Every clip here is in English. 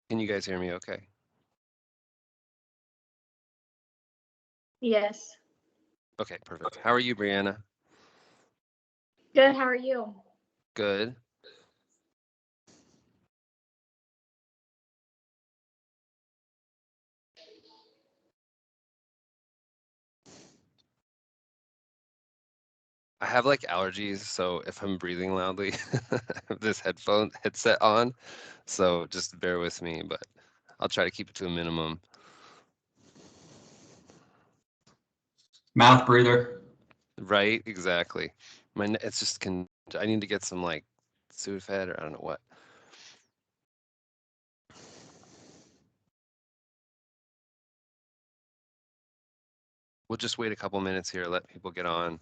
Can you guys hear me okay? Yes. Okay, perfect. How are you, Brianna? Good. How are you? Good. I have like allergies, so if I'm breathing loudly, I have this headset on, so just bear with me, but I'll try to keep it to a minimum. Mouth breather. Right? Exactly. It's just I need to get some like Sudafed or I don't know what. We'll just wait a couple minutes here, let people get on.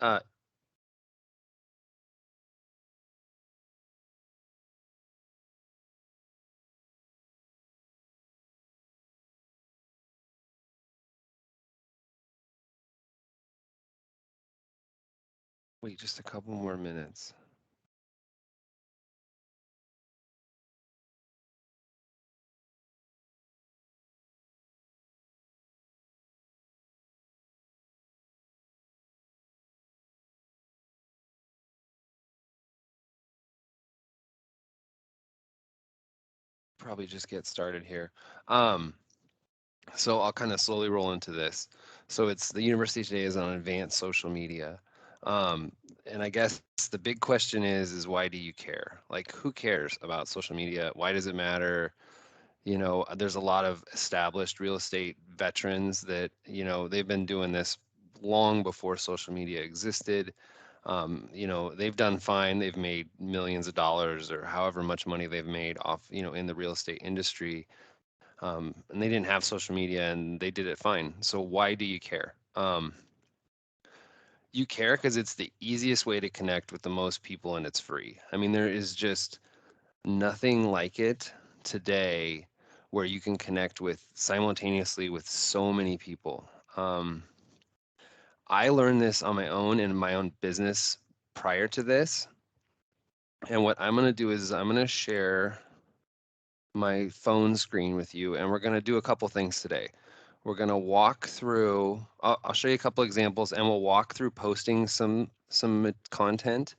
Uh, Wait just a couple more minutes. Probably just get started here. So I'll kind of slowly roll into this. So it's the university today is on advanced social media. Um, and I guess the big question is why do you care? Like who cares about social media? Why does it matter? There's a lot of established real estate veterans that, they've been doing this long before social media existed. They've done fine. They've made millions of dollars or however much money they've made off, in the real estate industry. And they didn't have social media and they did it fine. So why do you care? You care because it's the easiest way to connect with the most people and it's free. I mean, there is just nothing like it today where you can connect with simultaneously with so many people. I learned this on my own in my own business prior to this. And what I'm going to do is I'm going to share my phone screen with you and we're going to do a couple things today. We're going to walk through, I'll show you a couple examples and we'll walk through posting some content.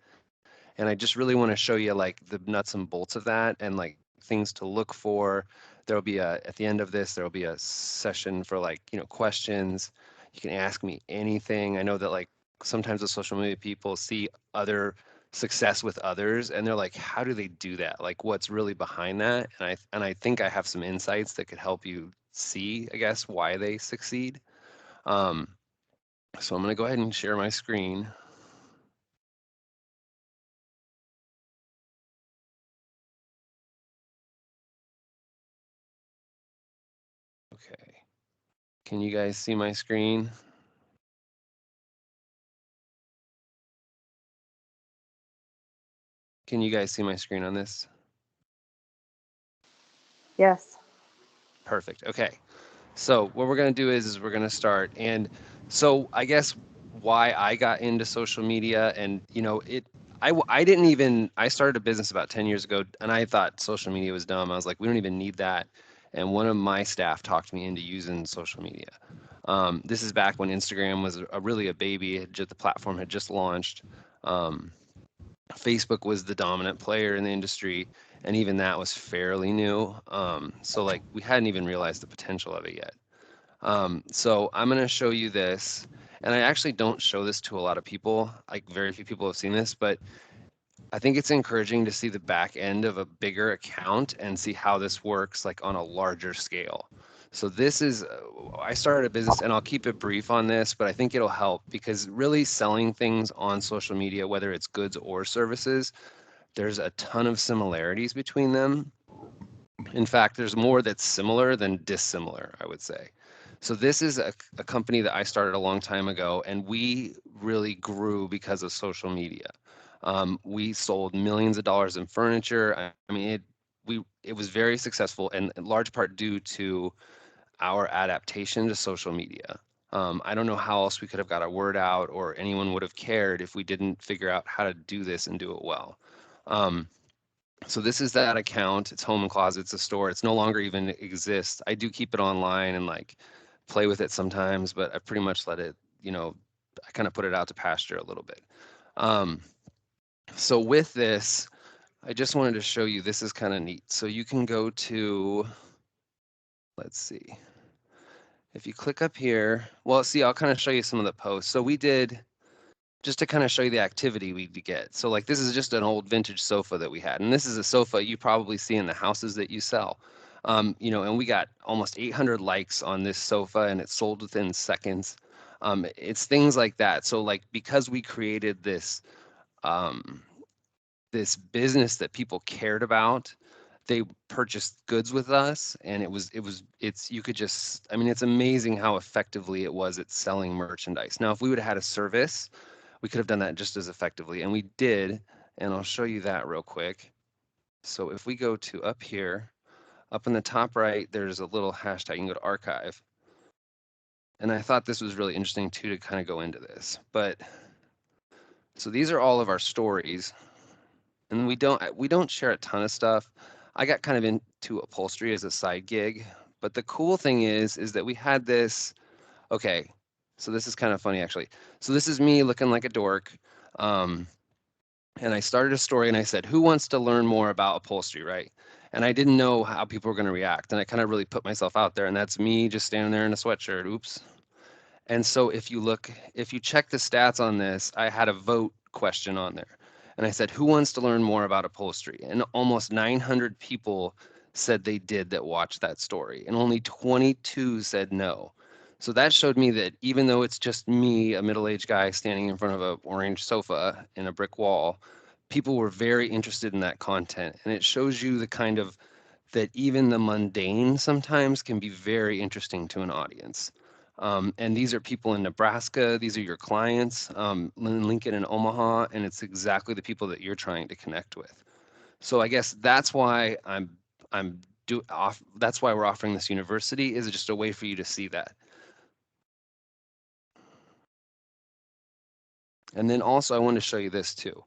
And I just really want to show you like the nuts and bolts of that and like things to look for. There'll be at the end of this, there'll be a session for like, questions. You can ask me anything. I know that like sometimes the social media people see other success with others and they're like, how do they do that? Like what's really behind that? And I think I have some insights that could help you see, I guess, why they succeed. Um, so I'm going to go ahead and share my screen. Okay. Can you guys see my screen? Can you guys see my screen on this? Yes. Perfect. Okay. So what we're going to do is we're going to start. And so I guess why I got into social media and, I didn't even, I started a business about 10 years ago and I thought social media was dumb. I was like, we don't even need that. And one of my staff talked me into using social media. This is back when Instagram was really a baby. The platform had just launched. Um, Facebook was the dominant player in the industry, and even that was fairly new. So like we hadn't even realized the potential of it yet. So I'm going to show you this, and I actually don't show this to a lot of people. Like very few people have seen this, but I think it's encouraging to see the back end of a bigger account and see how this works like on a larger scale. So this is, I started a business and I'll keep it brief on this, but I think it'll help because really selling things on social media, whether it's goods or services, there's a ton of similarities between them. In fact, there's more that's similar than dissimilar, I would say. So this is a company that I started a long time ago, and we really grew because of social media. We sold millions of dollars in furniture. I mean, it was very successful, and in large part due to our adaptation to social media. I don't know how else we could have got our word out, or anyone would have cared if we didn't figure out how to do this and do it well. So this is that account. It's Home and Closets, a store. It's no longer even exists. I do keep it online and like play with it sometimes, but I pretty much let it, I kind of put it out to pasture a little bit. Um, so with this, I just wanted to show you, this is kind of neat. So you can go to, let's see, if you click up here, well, see, I'll kind of show you some of the posts. So we did, just to kind of show you the activity we get. So like this is just an old vintage sofa that we had. And this is a sofa you probably see in the houses that you sell. And we got almost 800 likes on this sofa and it sold within seconds. It's things like that. So like because we created um, this business that people cared about, they purchased goods with us, and it's you could just, I mean, it's amazing how effectively it was at selling merchandise. Now if we would have had a service, we could have done that just as effectively, and we did, and I'll show you that real quick. So if we go to up here, up in the top right, there's a little hashtag. You can go to archive. And I thought this was really interesting too, to kind of go into this. But so these are all of our stories, and we don't share a ton of stuff. I got kind of into upholstery as a side gig, but the cool thing is that we had this. Okay, so this is kind of funny actually. So this is me looking like a dork. And I started a story and I said, who wants to learn more about upholstery, right? And I didn't know how people were going to react. And I kind of really put myself out there. And that's me just standing there in a sweatshirt. Oops. And so if you check the stats on this, I had a vote question on there. And I said, who wants to learn more about upholstery? And almost 900 people said they did that watched that story. And only 22 said no. So that showed me that even though it's just me, a middle-aged guy standing in front of an orange sofa in a brick wall, people were very interested in that content. And it shows you the kind of that even the mundane sometimes can be very interesting to an audience. And these are people in Nebraska. These are your clients, Lincoln and Omaha, and it's exactly the people that you're trying to connect with. So I guess that's why that's why we're offering this university, is just a way for you to see that. And then also I want to show you this too.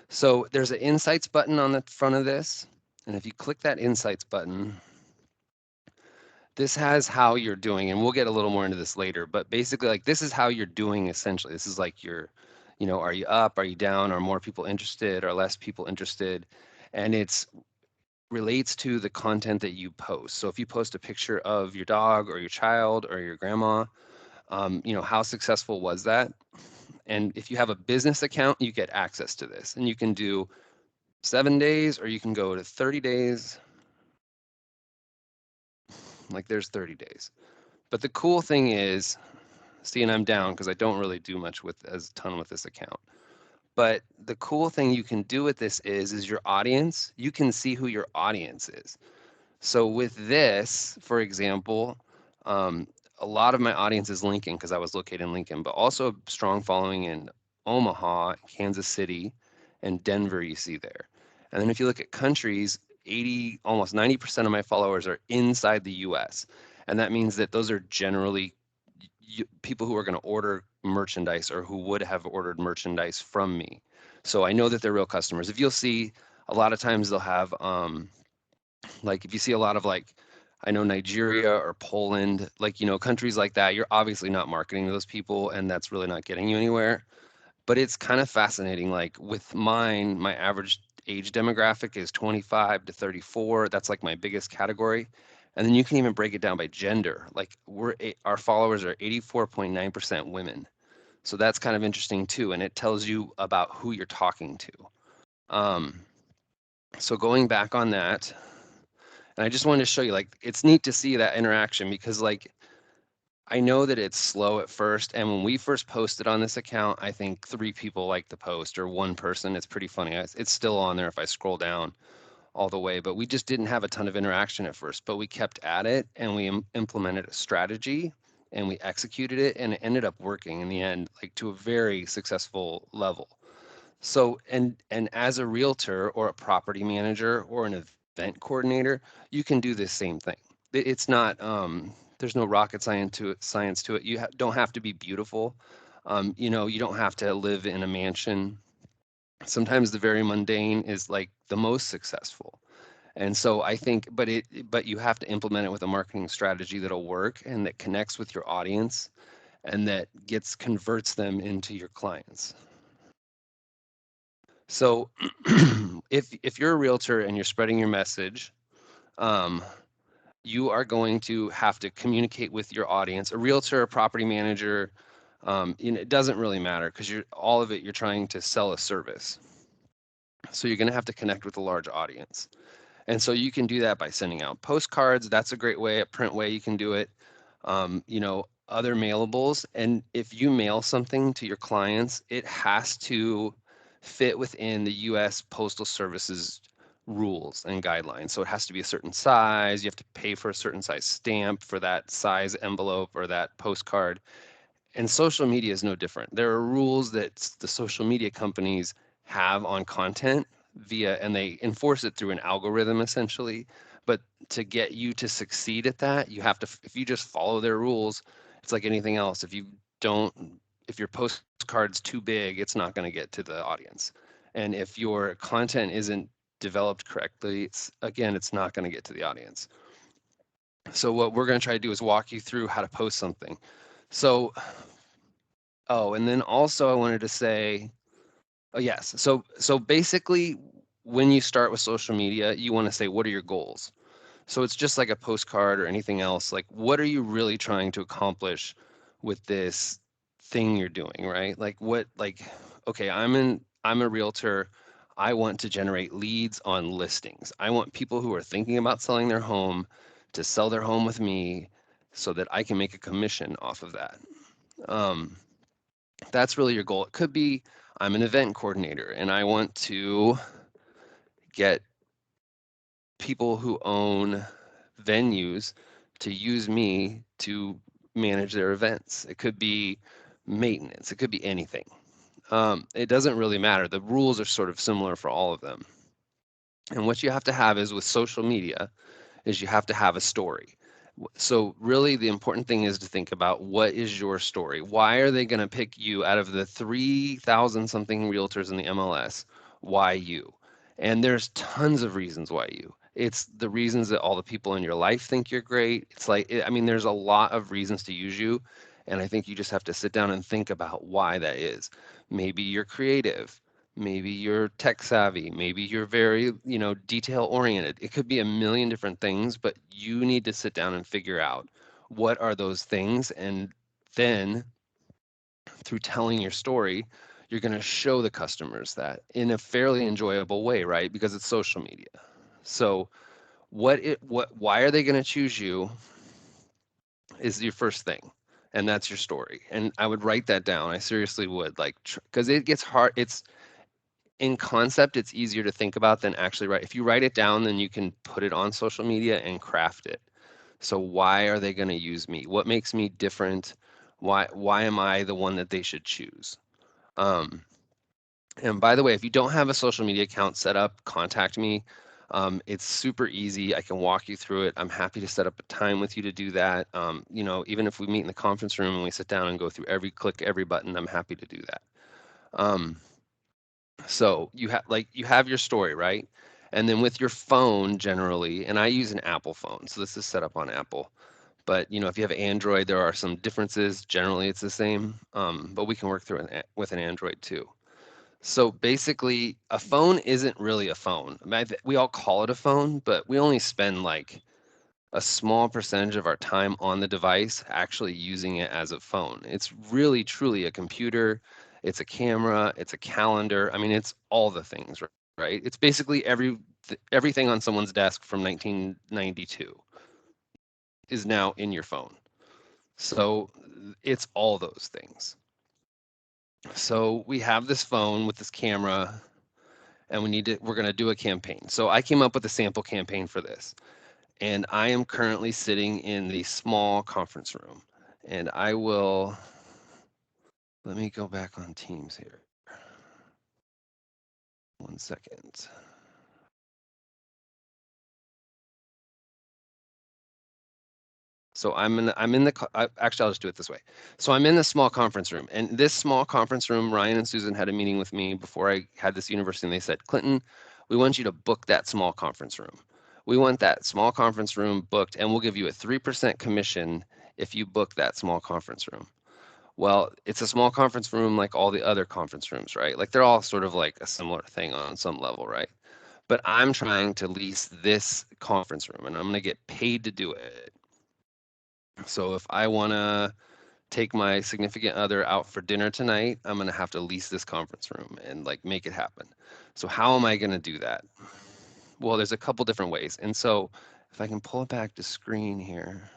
So there's an insights button on the front of this. And if you click that insights button, this has how you're doing, and we'll get a little more into this later, but basically like this is how you're doing essentially. This is like are you up, are you down, are more people interested, are less people interested? And it's relates to the content that you post. So if you post a picture of your dog or your child or your grandma, how successful was that? And if you have a business account, you get access to this, and you can do 7 days or you can go to 30 days. Like there's 30 days. But the cool thing is, see, and I'm down because I don't really do much with as a ton with this account. But the cool thing you can do with this is your audience. You can see who your audience is. So with this, for example, a lot of my audience is Lincoln because I was located in Lincoln, but also a strong following in Omaha, Kansas City, and Denver you see there. And then if you look at countries, almost 90% of my followers are inside the US. And that means that those are generally people who are going to order merchandise or who would have ordered merchandise from me. So I know that they're real customers. If you'll see, a lot of times they'll have like if you see a lot of like, I know Nigeria or Poland, like, countries like that, you're obviously not marketing to those people and that's really not getting you anywhere. But it's kind of fascinating. Like with mine, my average age demographic is 25 to 34. That's like my biggest category. And then you can even break it down by gender. Like our followers are 84.9% women. So that's kind of interesting too. And it tells you about who you're talking to. So going back on that, and I just wanted to show you, like, it's neat to see that interaction because, like, I know that it's slow at first. And when we first posted on this account, I think 3 people liked the post or 1 person. It's pretty funny. It's still on there if I scroll down all the way, but we just didn't have a ton of interaction at first. But we kept at it and we implemented a strategy. and we executed it, and it ended up working in the end, like to a very successful level. So, and as a realtor or a property manager or an event coordinator, you can do this same thing. It's not there's no rocket science to it. You don't have to be beautiful. You don't have to live in a mansion. Sometimes the very mundane is like the most successful. And so I think, but you have to implement it with a marketing strategy that'll work and that connects with your audience and that converts them into your clients. So if you're a realtor and you're spreading your message, um, you are going to have to communicate with your audience. A realtor, a property manager, it doesn't really matter because all of it you're trying to sell a service. So you're going to have to connect with a large audience. And so you can do that by sending out postcards. That's a great way, a print way you can do it. Other mailables. And if you mail something to your clients, it has to fit within the US Postal Service's rules and guidelines. So it has to be a certain size. You have to pay for a certain size stamp for that size envelope or that postcard. And social media is no different. There are rules that the social media companies have on content and they enforce it through an algorithm essentially. But to get you to succeed at that, you have to, if you just follow their rules, it's like anything else. If your postcard's too big, it's not going to get to the audience. And if your content isn't developed correctly, it's not going to get to the audience. So what we're going to try to do is walk you through how to post something. So and then also I wanted to say, oh yes. So basically when you start with social media, you want to say, what are your goals? So it's just like a postcard or anything else. Like, what are you really trying to accomplish with this thing you're doing, right? Okay, I'm a realtor. I want to generate leads on listings. I want people who are thinking about selling their home to sell their home with me so that I can make a commission off of that. Um, that's really your goal. It could be I'm an event coordinator and I want to get people who own venues to use me to manage their events. It could be maintenance, it could be anything. It doesn't really matter. The rules are sort of similar for all of them. And what you have to have is with social media is you have to have a story. So really the important thing is to think about what is your story? Why are they going to pick you out of the 3,000 something realtors in the MLS? Why you? And there's tons of reasons why you. It's the reasons that all the people in your life think you're great. There's a lot of reasons to use you. And I think you just have to sit down and think about why that is. Maybe you're creative. Maybe you're tech savvy. Maybe you're very, detail oriented. It could be a million different things, but you need to sit down and figure out what are those things. And then through telling your story, you're going to show the customers that in a fairly enjoyable way, right? Because it's social media. So why are they going to choose you is your first thing. And that's your story. And I would write that down. I seriously would, because it gets hard. In concept, it's easier to think about than actually write. If you write it down, then you can put it on social media and craft it. So why are they going to use me? What makes me different? Why am I the one that they should choose? And by the way, if you don't have a social media account set up, contact me. It's super easy. I can walk you through it. I'm happy to set up a time with you to do that. Even if we meet in the conference room and we sit down and go through click every button, I'm happy to do that. So you have your story, right? And then with your phone generally, and I use an Apple phone, so this is set up on Apple. But if you have Android, there are some differences. Generally, it's the same, but we can work through with an Android too. So basically, a phone isn't really a phone. We all call it a phone, but we only spend like a small percentage of our time on the device actually using it as a phone. It's really truly a computer, it's a camera, it's a calendar. It's all the things, right? It's basically everything on someone's desk from 1992 is now in your phone. So it's all those things. So we have this phone with this camera and we're going to do a campaign. So I came up with a sample campaign for this. And I am currently sitting in the small conference room. And I will, let me go back on Teams here. 1 second. So actually, I'll just do it this way. So I'm in the small conference room, and this small conference room, Ryan and Susan had a meeting with me before I had this university, and they said, Clinton, we want you to book that small conference room. We want that small conference room booked, and we'll give you a 3% commission if you book that small conference room. Well, it's a small conference room like all the other conference rooms, right? Like they're all sort of like a similar thing on some level, right? But I'm trying to lease this conference room, and I'm going to get paid to do it. So if I want to take my significant other out for dinner tonight, I'm going to have to lease this conference room and like make it happen. So how am I going to do that? Well, there's a couple different ways. And so if I can pull it back to screen here.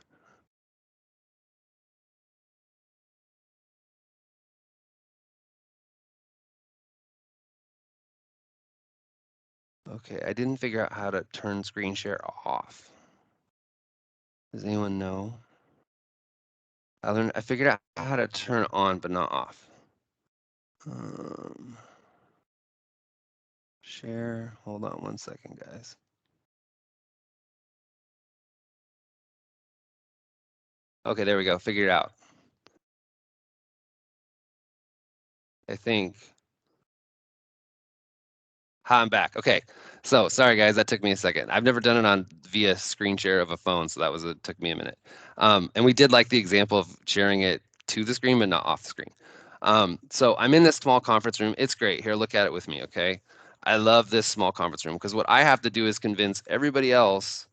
Okay, I didn't figure out how to turn screen share off. Does anyone know? I figured out how to turn on, but not off. Share, hold on 1 second, guys. Okay, there we go, figured it out. I think. I'm back. Okay. So sorry guys, that took me a second. I've never done it on via screen share of a phone, so it took me a minute. And we did like the example of sharing it to the screen, but not off the screen. So I'm in this small conference room. It's great. Here, look at it with me, okay? I love this small conference room because what I have to do is convince everybody else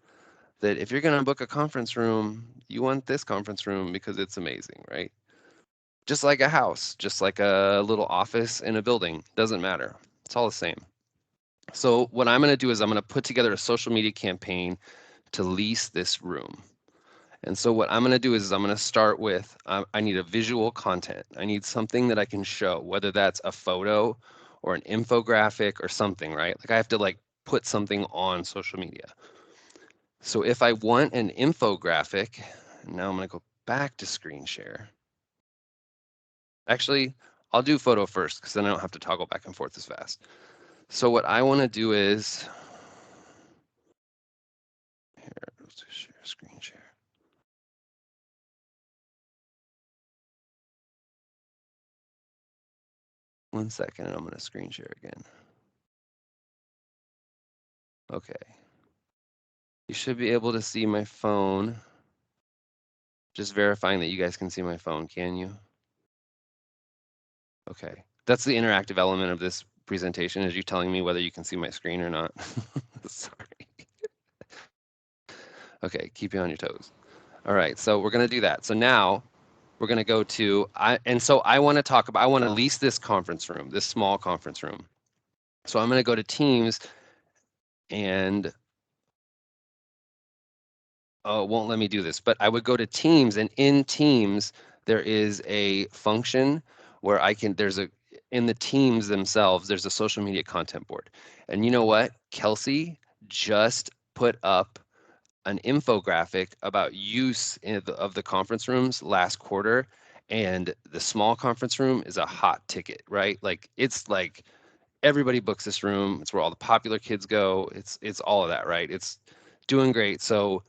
that if you're going to book a conference room, you want this conference room because it's amazing, right? Just like a house, just like a little office in a building, doesn't matter. It's all the same. So what I'm going to do is I'm going to put together a social media campaign to lease this room. And so what I'm going to do is I'm going to start with, I need a visual content. I need something that I can show, whether that's a photo or an infographic or something, right? Like I have to like put something on social media. So if I want an infographic, now I'm going to go back to screen share. Actually, I'll do photo first because then I don't have to toggle back and forth as fast. So what I want to do is, here, let's share screen share. 1 second, and I'm going to screen share again. Okay. You should be able to see my phone. Just verifying that you guys can see my phone, can you? Okay. That's the interactive element of this presentation, is you telling me whether you can see my screen or not. Sorry. Okay, keep you on your toes. All right, so we're going to do that. So now we're going to go to, I want to lease this conference room, this small conference room. So I'm going to go to Teams and it won't let me do this, but I would go to Teams, and in Teams, there is a function where in the Teams themselves, there's a social media content board. And you know what? Kelsey just put up an infographic about use of the conference rooms last quarter, and the small conference room is a hot ticket, right? Like it's like everybody books this room. It's where all the popular kids go. It's all of that, right? It's doing great. So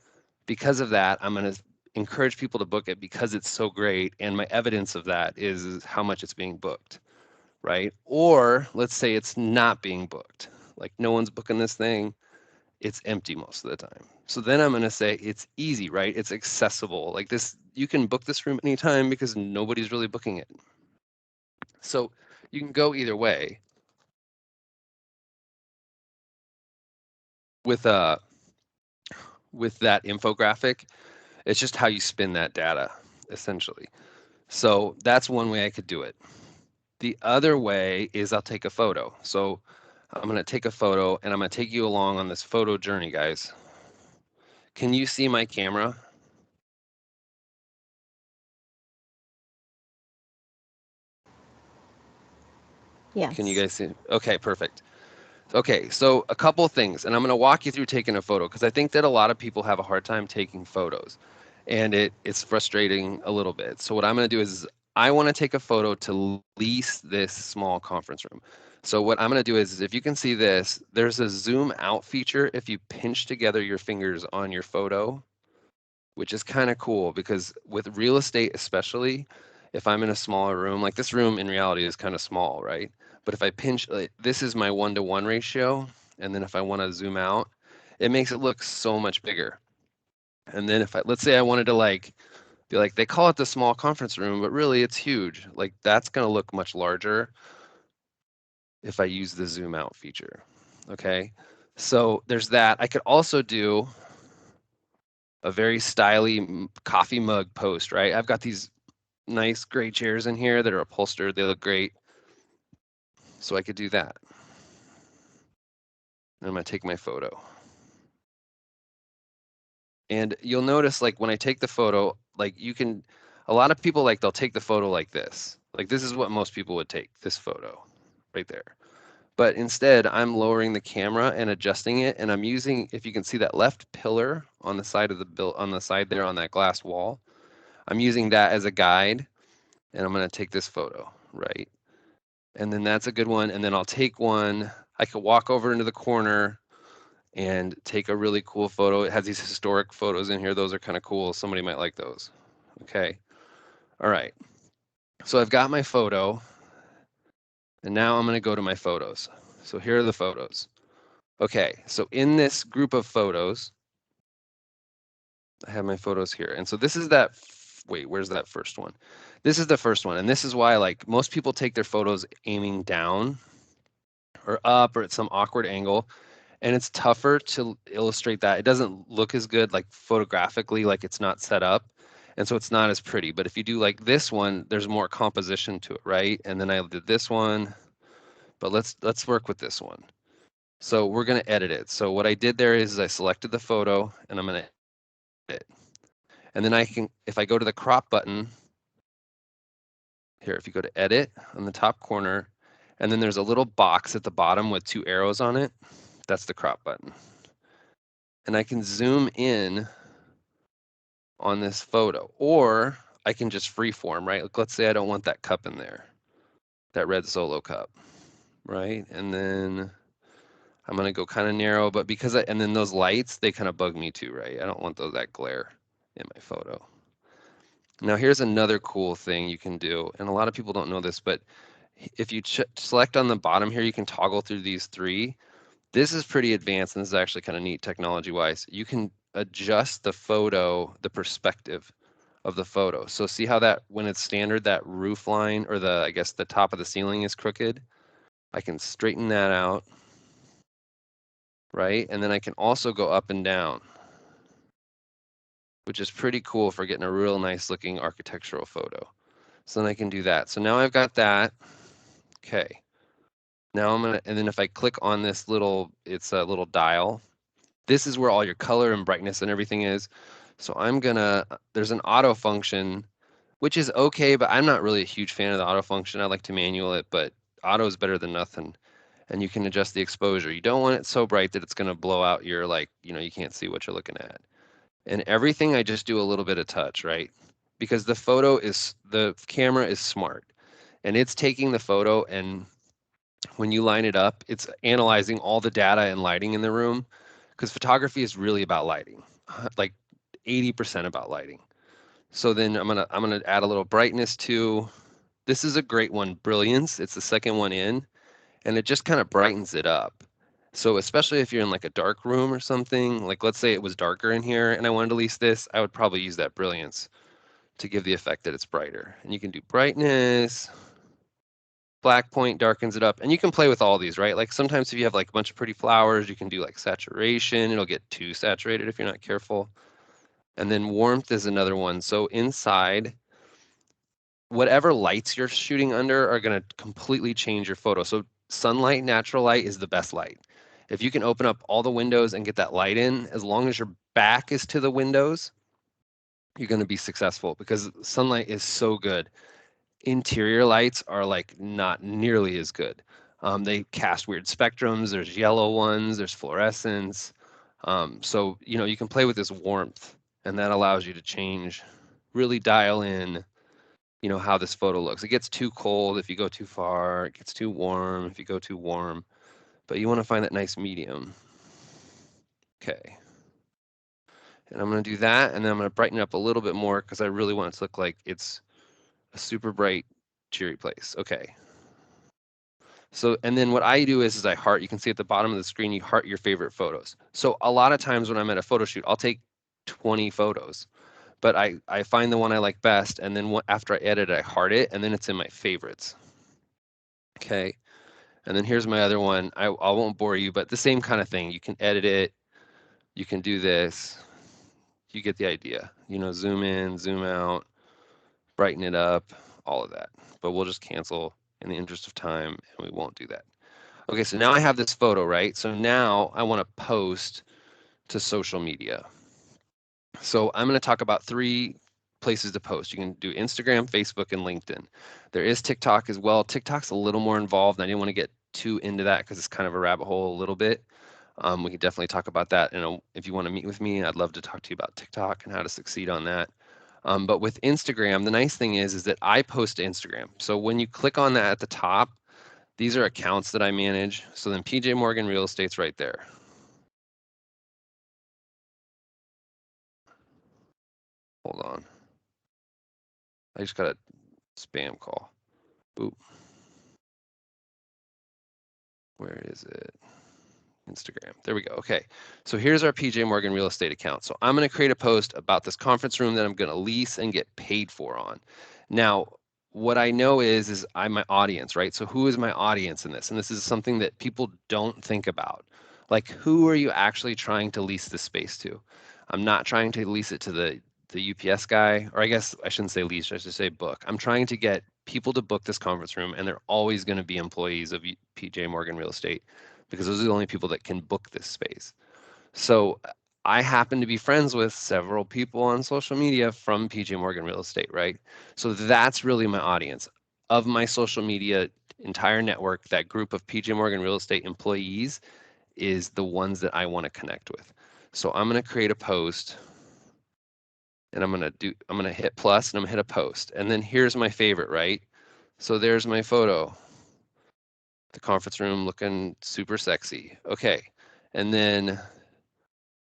because of that, I'm going to encourage people to book it because it's so great. And my evidence of that is how much it's being booked, right? Or let's say it's not being booked. Like no one's booking this thing. It's empty most of the time. So then I'm going to say it's easy, right? It's accessible. Like this, you can book this room anytime because nobody's really booking it. So you can go either way. With that infographic, it's just how you spin that data, essentially. So that's one way I could do it. The other way is I'll take a photo. So I'm going to take a photo, and I'm going to take you along on this photo journey, guys. Can you see my camera? Yes. Can you guys see? Okay, perfect. Okay, so a couple things, and I'm going to walk you through taking a photo because I think that a lot of people have a hard time taking photos. and it's frustrating a little bit. So what I'm going to do is I want to take a photo to lease this small conference room. So what I'm going to do is, if you can see this, there's a zoom out feature if you pinch together your fingers on your photo, which is kind of cool because with real estate especially, if I'm in a smaller room, like this room in reality is kind of small, right? But if I pinch, like, this is my 1-to-1 ratio, and then if I want to zoom out, it makes it look so much bigger. And then if let's say I wanted to be like, they call it the small conference room, but really it's huge. Like that's going to look much larger if I use the zoom out feature. Okay. So there's that. I could also do a very stylish coffee mug post, right? I've got these nice gray chairs in here that are upholstered. They look great. So I could do that. And I'm going to take my photo. And you'll notice, like, when I take the photo, like, a lot of people, like, they'll take the photo like this. Like, this is what most people would take, this photo right there. But instead, I'm lowering the camera and adjusting it, and I'm using, if you can see that left pillar on the side of on the side there on that glass wall, I'm using that as a guide, and I'm going to take this photo, right? And then that's a good one, and then I'll take one, I could walk over into the corner and take a really cool photo. It has these historic photos in here. Those are kind of cool. Somebody might like those. Okay. All right. So I've got my photo, and now I'm going to go to my photos. So here are the photos. Okay. So in this group of photos, I have my photos here. And so this is that, wait, where's that first one? This is the first one. And this is why, like, most people take their photos aiming down or up or at some awkward angle. And it's tougher to illustrate that. It doesn't look as good, like, photographically, like it's not set up, and so it's not as pretty. But if you do like this one, there's more composition to it, right? And then I did this one, but let's work with this one. So we're going to edit it. So what I did there is I selected the photo, and I'm going to edit it. And then if I go to the crop button here, if you go to edit on the top corner, and then there's a little box at the bottom with 2 arrows on it, that's the crop button. And I can zoom in on this photo, or I can just freeform, right? Like, let's say I don't want that cup in there, that red Solo cup, right? And then I'm gonna go kind of narrow, but and then those lights, they kind of bug me too, right? I don't want that glare in my photo. Now here's another cool thing you can do, and a lot of people don't know this, but if you select on the bottom here, you can toggle through these 3. This is pretty advanced, and this is actually kind of neat technology-wise. You can adjust the photo, the perspective of the photo. So see how that, when it's standard, that roof line, or I guess the top of the ceiling is crooked? I can straighten that out, right? And then I can also go up and down, which is pretty cool for getting a real nice looking architectural photo. So then I can do that. So now I've got that. Okay. Now and then if I click on this it's a little dial. This is where all your color and brightness and everything is. So there's an auto function, which is okay, but I'm not really a huge fan of the auto function. I like to manual it, but auto is better than nothing. And you can adjust the exposure. You don't want it so bright that it's going to blow out your, like, you can't see what you're looking at. And everything I just do a little bit of touch, right? Because the camera is smart, and it's taking the photo, and when you line it up, it's analyzing all the data and lighting in the room, because photography is really about lighting, like 80% about lighting. So then I'm gonna add a little brightness too. This is a great one, brilliance. It's the second one in, and it just kind of brightens it up. So especially if you're in like a dark room or something, like let's say it was darker in here and I wanted to lease this, I would probably use that brilliance to give the effect that it's brighter. And you can do brightness, black point darkens it up, and you can play with all these, right? Like sometimes if you have like a bunch of pretty flowers, you can do like saturation. It'll get too saturated if you're not careful. And then warmth is another one. So inside, whatever lights you're shooting under are going to completely change your photo. So sunlight, natural light is the best light. If you can open up all the windows and get that light in, as long as your back is to the windows, you're going to be successful because sunlight is so good. Interior lights are like not nearly as good. They cast weird spectrums. There's yellow ones, there's fluorescence. So you can play with this warmth and that allows you to change, really dial in, you know, how this photo looks. It gets too cold if you go too far, it gets too warm if you go too warm, but you want to find that nice medium. Okay. And I'm going to do that, and then I'm going to brighten it up a little bit more because I really want it to look like it's a super bright, cheery place. Okay. So, and then what I do is I heart. You can see at the bottom of the screen, you heart your favorite photos. So a lot of times when I'm at a photo shoot, I'll take 20 photos, but I find the one I like best, and then after I edit it, I heart it, and then it's in my favorites. Okay. And then here's my other one. I won't bore you, but the same kind of thing. You can edit it. You can do this. You get the idea. You know, zoom in, zoom out, brighten it up, all of that. But we'll just cancel in the interest of time, and we won't do that. Okay, so now I have this photo, right? So now I want to post to social media. So I'm going to talk about 3 places to post. You can do Instagram, Facebook, and LinkedIn. There is TikTok as well. TikTok's a little more involved, and I didn't want to get too into that because it's kind of a rabbit hole a little bit. We can definitely talk about that. And if you want to meet with me, I'd love to talk to you about TikTok and how to succeed on that. But with Instagram, the nice thing is that I post to Instagram. So when you click on that at the top, these are accounts that I manage. So then PJ Morgan Real Estate's right there. Hold on. I just got a spam call. Boop. Where is it? Instagram. There we go. Okay. So here's our PJ Morgan Real Estate account. So I'm going to create a post about this conference room that I'm going to lease and get paid for on. Now, what I know is I'm my audience, right? So who is my audience in this? And this is something that people don't think about. Like, who are you actually trying to lease this space to? I'm not trying to lease it to the UPS guy, or I guess I shouldn't say lease, I should say book. I'm trying to get people to book this conference room, and they're always going to be employees of PJ Morgan Real Estate because those are the only people that can book this space. So I happen to be friends with several people on social media from PJ Morgan Real Estate, right? So that's really my audience. Of my social media entire network, that group of PJ Morgan Real Estate employees is the ones that I want to connect with. So I'm going to create a post, and I'm going to hit plus, and I'm going to hit a post. And then here's my favorite, right? So there's my photo. The conference room looking super sexy. Okay. And then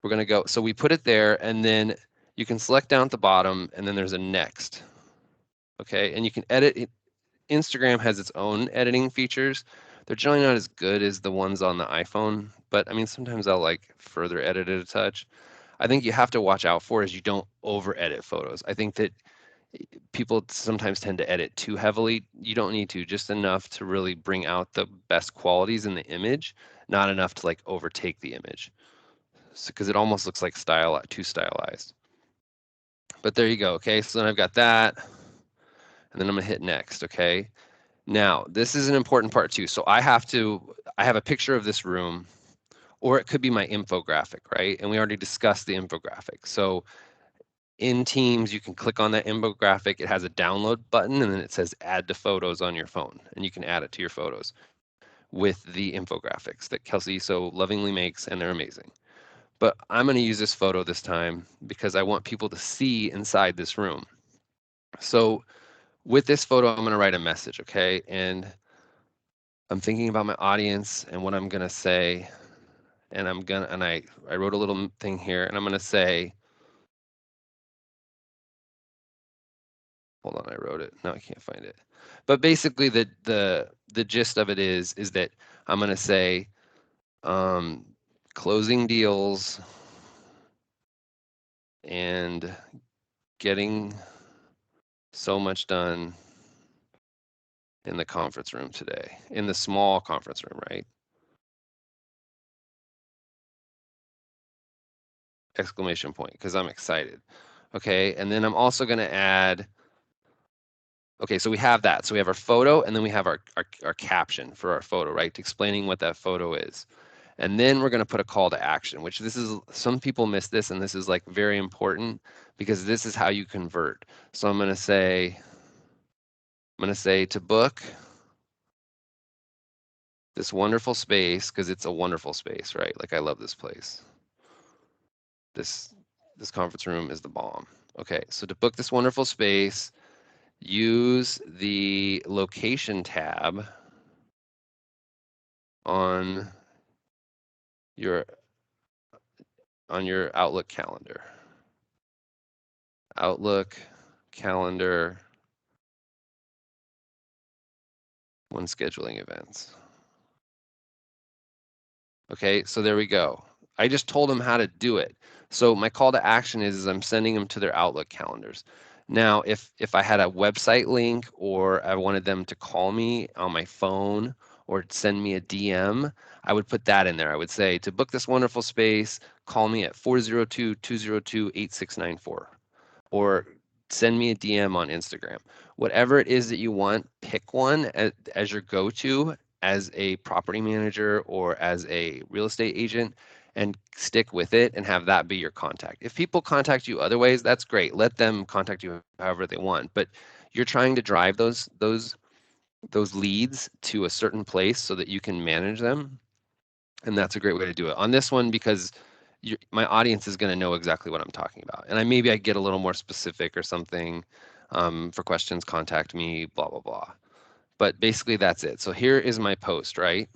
we're going to go. So we put it there, and then you can select down at the bottom, and then there's a next. Okay. And you can edit it. Instagram has its own editing features. They're generally not as good as the ones on the iPhone, but I mean, sometimes I'll like further edit it a touch. I think you have to watch out for is you don't over edit photos. I think that people sometimes tend to edit too heavily. You don't need to, just enough to really bring out the best qualities in the image, not enough to like overtake the image. Because it almost looks like too stylized. But there you go. Okay, so then I've got that, and then I'm gonna hit next. Okay, now this is an important part too. So I have a picture of this room, or it could be my infographic, right? And we already discussed the infographic. So in Teams, you can click on that infographic. It has a download button, and then it says add to photos on your phone, and you can add it to your photos with the infographics that Kelsey so lovingly makes, and they're amazing. But I'm going to use this photo this time because I want people to see inside this room. So with this photo, I'm going to write a message, okay? And I'm thinking about my audience and what I'm going to say. And I wrote a little thing here, and I'm going to say, hold on, I wrote it. No, I can't find it. But basically, the gist of it is that I'm going to say, closing deals and getting so much done in the conference room today, in the small conference room, right? Exclamation point, because I'm excited. Okay, and then I'm also going to add, okay, so we have that. So we have our photo, and then we have our caption for our photo, right? Explaining what that photo is. And then we're going to put a call to action, which some people miss this, and this is like very important because this is how you convert. So I'm going to say to book this wonderful space, because it's a wonderful space, right? Like I love this place. This This conference room is the bomb. Okay, so to book this wonderful space, use the location tab on your Outlook calendar. Outlook calendar when scheduling events. Okay, so there we go. I just told them how to do it. So my call to action is I'm sending them to their Outlook calendars. Now, if I had a website link or I wanted them to call me on my phone or send me a DM, I would put that in there. I would say, to book this wonderful space, call me at 402-202-8694 or send me a DM on Instagram. Whatever it is that you want, pick one as your go-to as a property manager or as a real estate agent and stick with it and have that be your contact. If people contact you other ways, that's great. Let them contact you however they want, but you're trying to drive those leads to a certain place so that you can manage them, and that's a great way to do it. On this one, because my audience is going to know exactly what I'm talking about, and maybe I get a little more specific or something. For questions, contact me, blah, blah, blah. But basically that's it. So here is my post, right?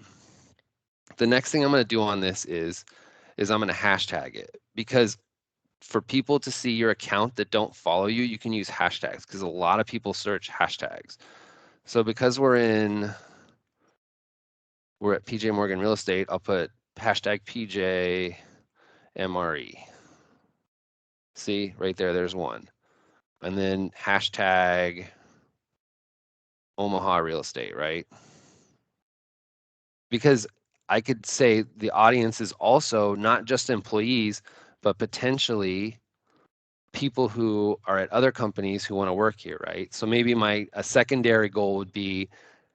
The next thing I'm going to do on this is I'm going to hashtag it, because for people to see your account that don't follow you, you can use hashtags because a lot of people search hashtags. So because we're at PJ Morgan Real Estate, I'll put hashtag PJMRE. See right there, there's one. And then hashtag Omaha Real Estate, right? Because I could say the audience is also not just employees, but potentially people who are at other companies who want to work here, right? So maybe a secondary goal would be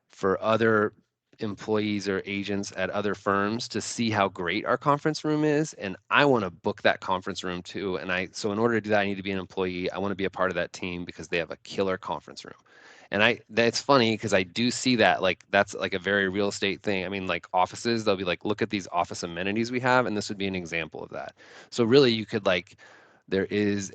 for other employees or agents at other firms to see how great our conference room is, and I want to book that conference room too. So in order to do that, I need to be an employee. I want to be a part of that team because they have a killer conference room. And that's funny because I do see that, like, that's like a very real estate thing. I mean, like offices, they'll be like, look at these office amenities we have, and this would be an example of that. So really, you could like, there is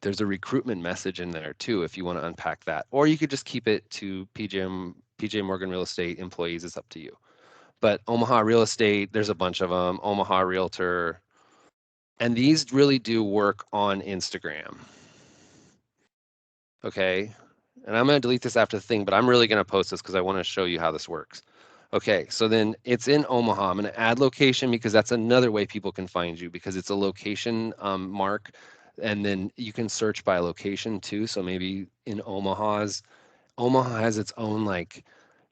there's a recruitment message in there too if you want to unpack that, or you could just keep it to PJ Morgan Real Estate employees. It's up to you. But Omaha Real Estate, there's a bunch of them. Omaha Realtor, and these really do work on Instagram. Okay, and I'm going to delete this after the thing, but I'm really going to post this because I want to show you how this works. Okay, so then it's in Omaha. I'm going to add location because that's another way people can find you, because it's a location mark, and then you can search by location too. So maybe in Omaha has its own like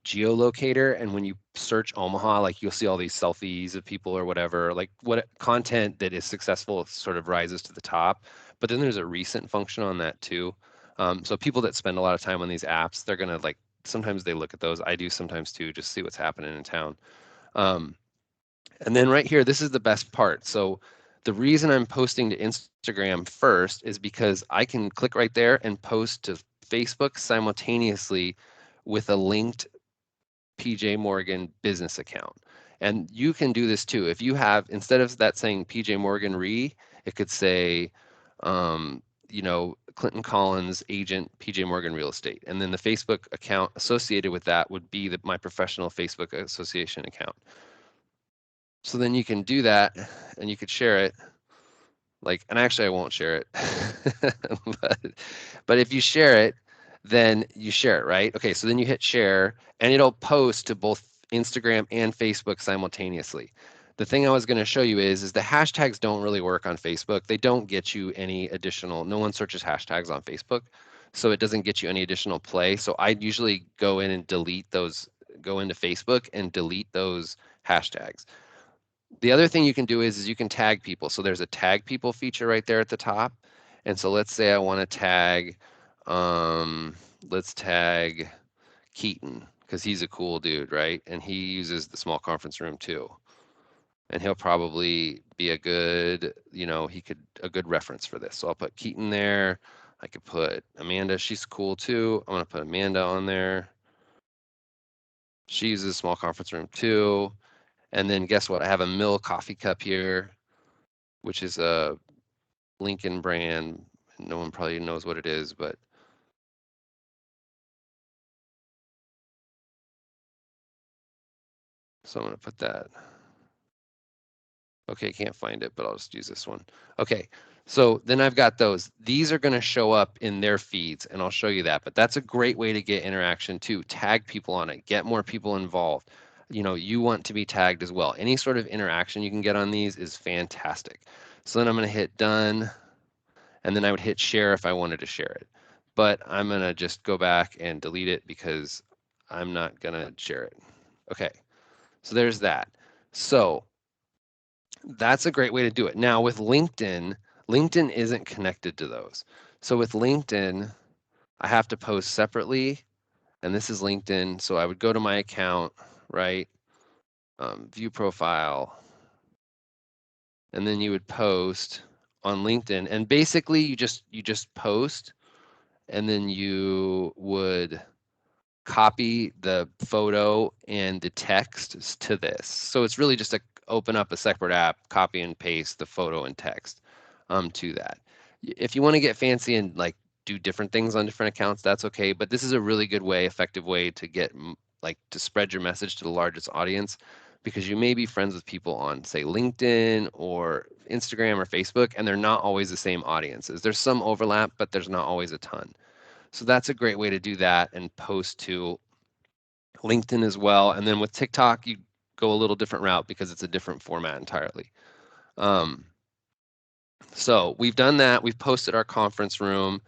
geolocator, and when you search Omaha, like you'll see all these selfies of people or whatever, like what content that is successful sort of rises to the top. But then there's a recent function on that too. So people that spend a lot of time on these apps, they're gonna like, sometimes they look at those. I do sometimes too, just see what's happening in town. And then right here, this is the best part. So the reason I'm posting to Instagram first is because I can click right there and post to Facebook simultaneously with a linked PJ Morgan business account. And you can do this too. If you have, instead of that saying PJ Morgan Re, it could say, Clinton Collins agent, PJ Morgan Real Estate. And then the Facebook account associated with that would be my professional Facebook association account. So then you can do that and you could share it. Like, and actually I won't share it, but if you share it, then you share it, right? Okay, so then you hit share and it'll post to both Instagram and Facebook simultaneously. The thing I was going to show you is the hashtags don't really work on Facebook. They don't get you any additional, no one searches hashtags on Facebook, so it doesn't get you any additional play. So I usually go in and delete those, go into Facebook and delete those hashtags. The other thing you can do is you can tag people. So there's a tag people feature right there at the top. And so let's say I want to tag, let's tag Keaton because he's a cool dude, right? And he uses the small conference room too. And he'll probably be a good, a good reference for this. So I'll put Keaton there. I could put Amanda. She's cool too. I'm going to put Amanda on there. She uses a small conference room too. And then guess what? I have a Mill coffee cup here. which is a Lincoln brand. No one probably knows what it is, but so I'm going to put that. Okay, can't find it, but I'll just use this one. Okay, so then I've got those. These are going to show up in their feeds, and I'll show you that. But that's a great way to get interaction too. Tag people on it, get more people involved. You know, you want to be tagged as well. Any sort of interaction you can get on these is fantastic. So then I'm going to hit done, and then I would hit share if I wanted to share it. But I'm going to just go back and delete it because I'm not going to share it. Okay, so there's that. So that's a great way to do it. Now with LinkedIn, LinkedIn isn't connected to those. So with LinkedIn, I have to post separately, and this is LinkedIn. So I would go to my account, right? View profile, and then you would post on LinkedIn. And basically you just post, and then you would copy the photo and the text to this. So it's really just a open up a separate app, copy and paste the photo and text to that. If you want to get fancy and like do different things on different accounts, that's okay. But this is a really good way, effective way to get like to spread your message to the largest audience, because you may be friends with people on say LinkedIn or Instagram or Facebook, and they're not always the same audiences. There's some overlap, but there's not always a ton. So that's a great way to do that and post to LinkedIn as well. And then with TikTok, you go a little different route because it's a different format entirely. So we've done that. We've posted our conference room.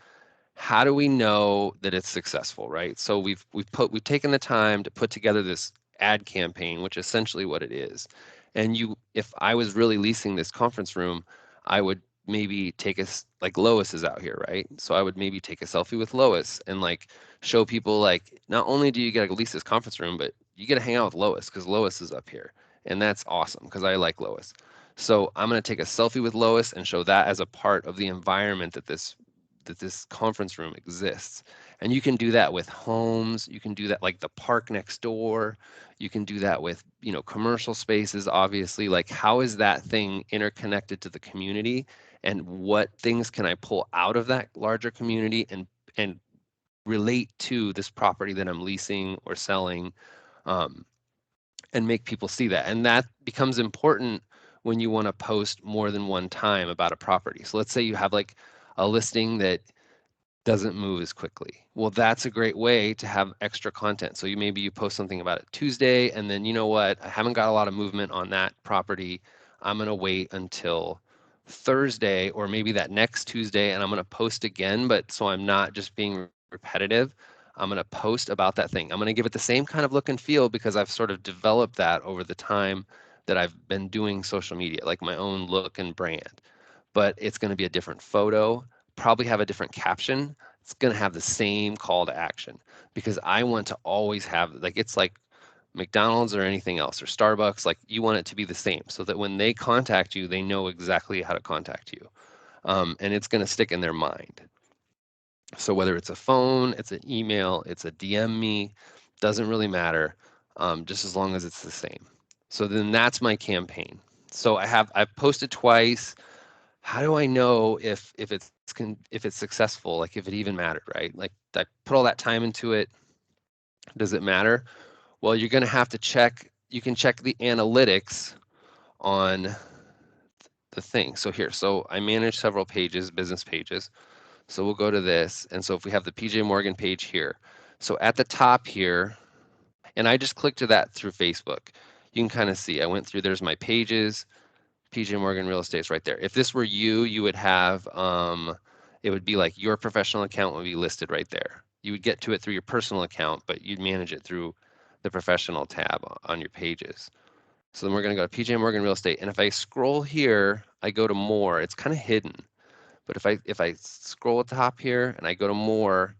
How do we know that it's successful, right? So we've taken the time to put together this ad campaign, which is essentially what it is. And if I was really leasing this conference room, I would maybe take like Lois is out here, right? So I would maybe take a selfie with Lois and like show people like not only do you get to lease this conference room, but you get to hang out with Lois because Lois is up here. And that's awesome because I like Lois. So I'm going to take a selfie with Lois and show that as a part of the environment that this conference room exists. And you can do that with homes. You can do that like the park next door. You can do that with, commercial spaces, obviously. Like, how is that thing interconnected to the community? And what things can I pull out of that larger community and relate to this property that I'm leasing or selling, and make people see that? And that becomes important when you want to post more than one time about a property. So let's say you have like a listing that doesn't move as quickly. Well, that's a great way to have extra content. So maybe you post something about it Tuesday, and then you know what? I haven't got a lot of movement on that property. I'm going to wait until Thursday or maybe that next Tuesday, and I'm going to post again. But so I'm not just being repetitive. I'm going to post about that thing. I'm going to give it the same kind of look and feel because I've sort of developed that over the time that I've been doing social media, like my own look and brand. But it's going to be a different photo, probably have a different caption. It's going to have the same call to action because I want to always have, like, it's like McDonald's or anything else or Starbucks, like you want it to be the same so that when they contact you, they know exactly how to contact you. And it's going to stick in their mind. So whether it's a phone, it's an email, it's a DM me, doesn't really matter, just as long as it's the same. So then that's my campaign. So I've posted twice. How do I know if it's successful, like if it even mattered, right? Like I put all that time into it. Does it matter? Well, you're going to have to check. You can check the analytics on the thing. So here, so I manage several pages, business pages. So we'll go to this. And so if we have the PJ Morgan page here, so at the top here, and I just clicked to that through Facebook. You can kind of see, I went through, there's my pages, PJ Morgan Real Estate's right there. If this were you, you would have, it would be like your professional account would be listed right there. You would get to it through your personal account, but you'd manage it through the professional tab on your pages. So then we're going to go to PJ Morgan Real Estate. And if I scroll here, I go to more. It's kind of hidden. But if I scroll at the top here and I go to more,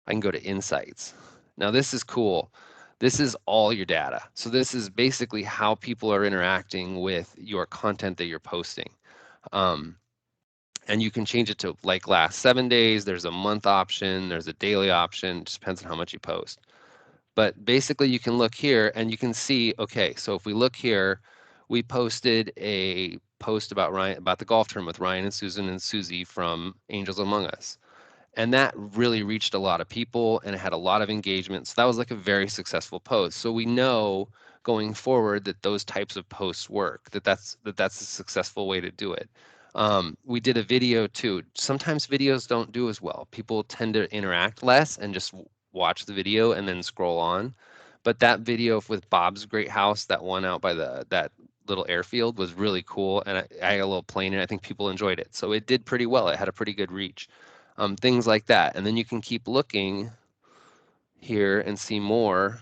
I can go to insights. Now this is cool. This is all your data. So this is basically how people are interacting with your content that you're posting. And you can change it to like last 7 days. There's a month option. There's a daily option. It just depends on how much you post. But basically you can look here and you can see, okay, so if we look here, we posted a post about the golf tournament with Ryan and Susan and Susie from Angels Among Us. And that really reached a lot of people and it had a lot of engagement. So that was like a very successful post. So we know going forward that those types of posts work, that's a successful way to do it. We did a video too. Sometimes videos don't do as well. People tend to interact less and just watch the video and then scroll on. But that video with Bob's Great House, that one out by that little airfield, was really cool. And I got a little plane and I think people enjoyed it. So it did pretty well. It had a pretty good reach. Things like that. And then you can keep looking here and see more.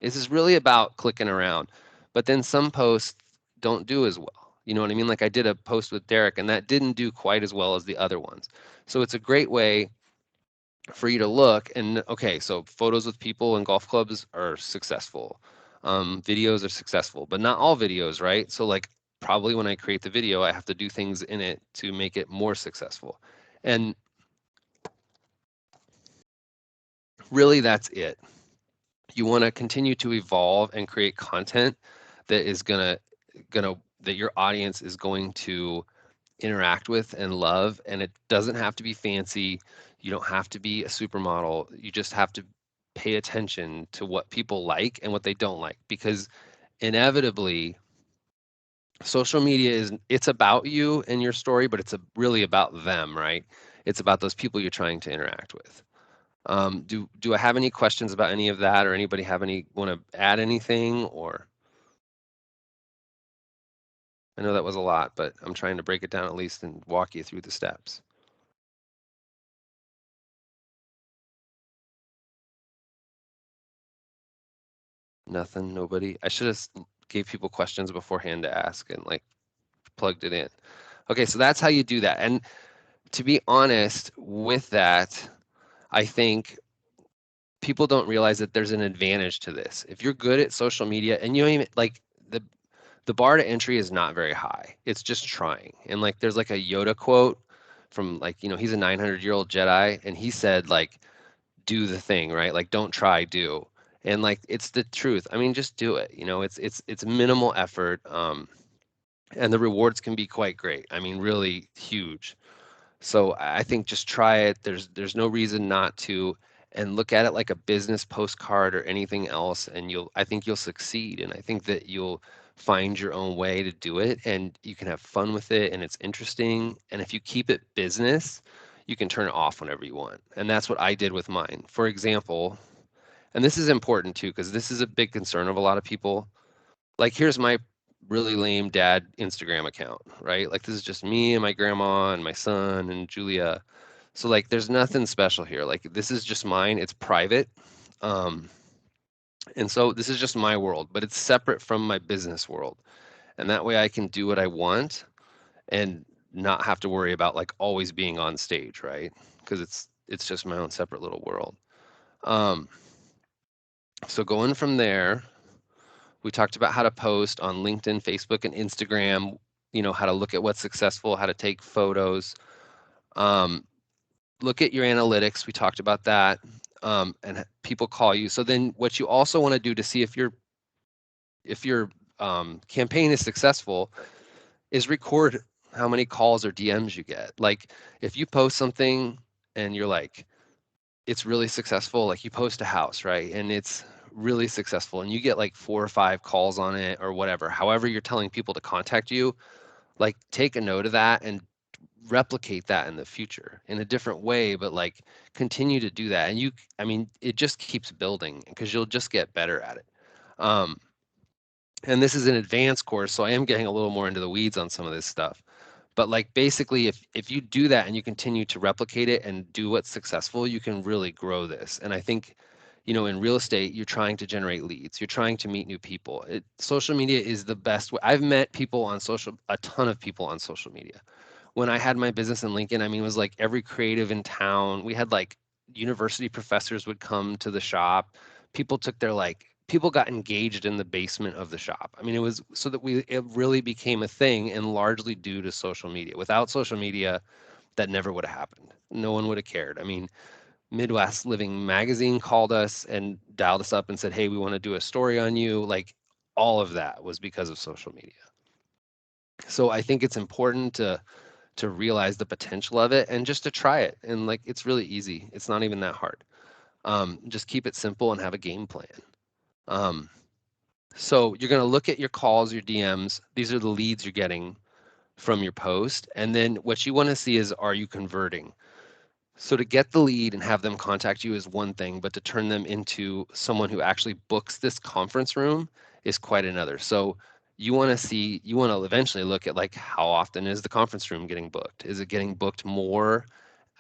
This is really about clicking around. But then some posts don't do as well. You know what I mean? Like I did a post with Derek and that didn't do quite as well as the other ones. So it's a great way for you to look and okay, so photos with people and golf clubs are successful. Videos are successful, but not all videos, right? So like probably when I create the video, I have to do things in it to make it more successful. And really that's it. You want to continue to evolve and create content that is gonna that your audience is going to interact with and love. And it doesn't have to be fancy. You don't have to be a supermodel. You just have to pay attention to what people like and what they don't like, because inevitably social media it's about you and your story, but it's really about them, right? It's about those people you're trying to interact with. Do I have any questions about any of that, or anybody want to add anything? Or I know that was a lot, but I'm trying to break it down at least and walk you through the steps. Nothing, nobody. I should have gave people questions beforehand to ask and like plugged it in. Okay, so that's how you do that. And to be honest with that, I think people don't realize that there's an advantage to this. If you're good at social media and you don't even like the bar to entry is not very high. It's just trying. And like there's like a Yoda quote from like, he's a 900-year-old Jedi and he said like do the thing, right? Like don't try, do. And like it's the truth. I mean, just do it. It's minimal effort. And the rewards can be quite great. I mean, really huge. So I think just try it. There's no reason not to, and look at it like a business postcard or anything else, and I think you'll succeed, and I think that you'll find your own way to do it, and you can have fun with it, and it's interesting. And if you keep it business, you can turn it off whenever you want. And that's what I did with mine. For example, and this is important too, because this is a big concern of a lot of people. Like here's my really lame dad Instagram account, right? Like this is just me and my grandma and my son and Julia. So like there's nothing special here. Like this is just mine. It's private. Um, and so this is just my world, but it's separate from my business world. And that way I can do what I want and not have to worry about like always being on stage, right? Because it's just my own separate little world. So going from there, we talked about how to post on LinkedIn, Facebook, and Instagram, how to look at what's successful, how to take photos. Look at your analytics. We talked about that. And people call you. So then what you also want to do to see if your campaign is successful is record how many calls or DMs you get. Like if you post something and you're like, it's really successful, like you post a house, right? And it's really successful and you get like 4 or 5 calls on it or whatever, however you're telling people to contact you, like take a note of that and replicate that in the future in a different way, but like continue to do that. And I mean, it just keeps building because you'll just get better at it. And this is an advanced course, so I am getting a little more into the weeds on some of this stuff. But like basically if you do that and you continue to replicate it and do what's successful, you can really grow this. And I think, in real estate, you're trying to generate leads. You're trying to meet new people. Social media is the best way. I've met people on a ton of people on social media. When I had my business in Lincoln, I mean, it was like every creative in town. We had like university professors would come to the shop. People got engaged in the basement of the shop. I mean, it was so that it really became a thing, and largely due to social media. Without social media, that never would have happened. No one would have cared. I mean, Midwest Living Magazine called us and dialed us up and said, hey, we want to do a story on you. Like all of that was because of social media. So I think it's important to realize the potential of it and just to try it. And like it's really easy. It's not even that hard. Just keep it simple and have a game plan. Um, so you're going to look at your calls, your DMs. These are the leads you're getting from your post. And then what you want to see is, are you converting? So to get the lead and have them contact you is one thing, but to turn them into someone who actually books this conference room is quite another. So you want to eventually look at like how often is the conference room getting booked? Is it getting booked more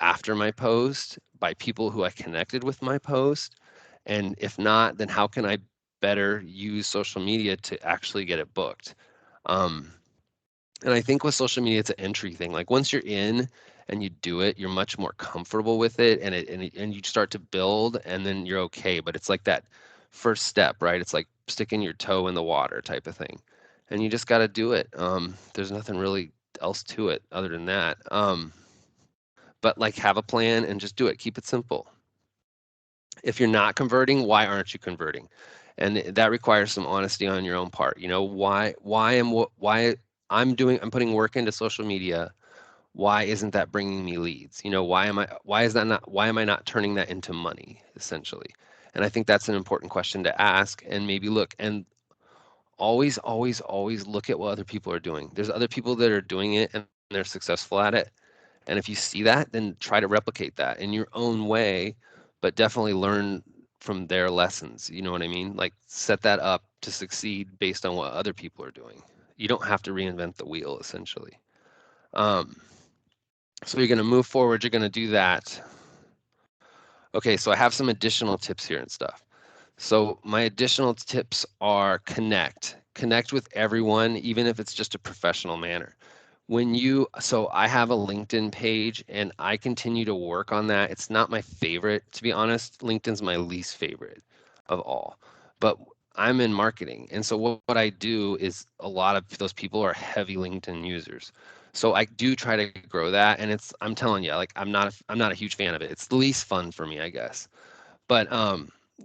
after my post by people who I connected with my post? And if not, then how can I better use social media to actually get it booked? Um, and I think with social media, it's an entry thing. Like once you're in and you do it, you're much more comfortable with it, and you start to build, and then you're okay. But it's like that first step, right? It's like sticking your toe in the water type of thing, and you just got to do it. There's nothing really else to it other than that. But like have a plan and just do it. Keep it simple. If you're not converting, why aren't you converting? And that requires some honesty on your own part. You know, why I'm putting work into social media. Why isn't that bringing me leads? You know, why am I not turning that into money essentially? And I think that's an important question to ask and maybe look and always look at what other people are doing. There's other people that are doing it and they're successful at it. And if you see that, then try to replicate that in your own way, but definitely learn from their lessons. You know what I mean? Like set that up to succeed based on what other people are doing. You don't have to reinvent the wheel, essentially. Um, so you're going to move forward, you're going to do that. Okay, so I have some additional tips here and stuff. So my additional tips are connect with everyone, even if it's just a professional manner. So I have a LinkedIn page and I continue to work on that. It's not my favorite, to be honest. LinkedIn's my least favorite of all. But I'm in marketing. And so what I do is a lot of those people are heavy LinkedIn users. So I do try to grow that. And I'm telling you, like I'm not a huge fan of it. It's the least fun for me, I guess. But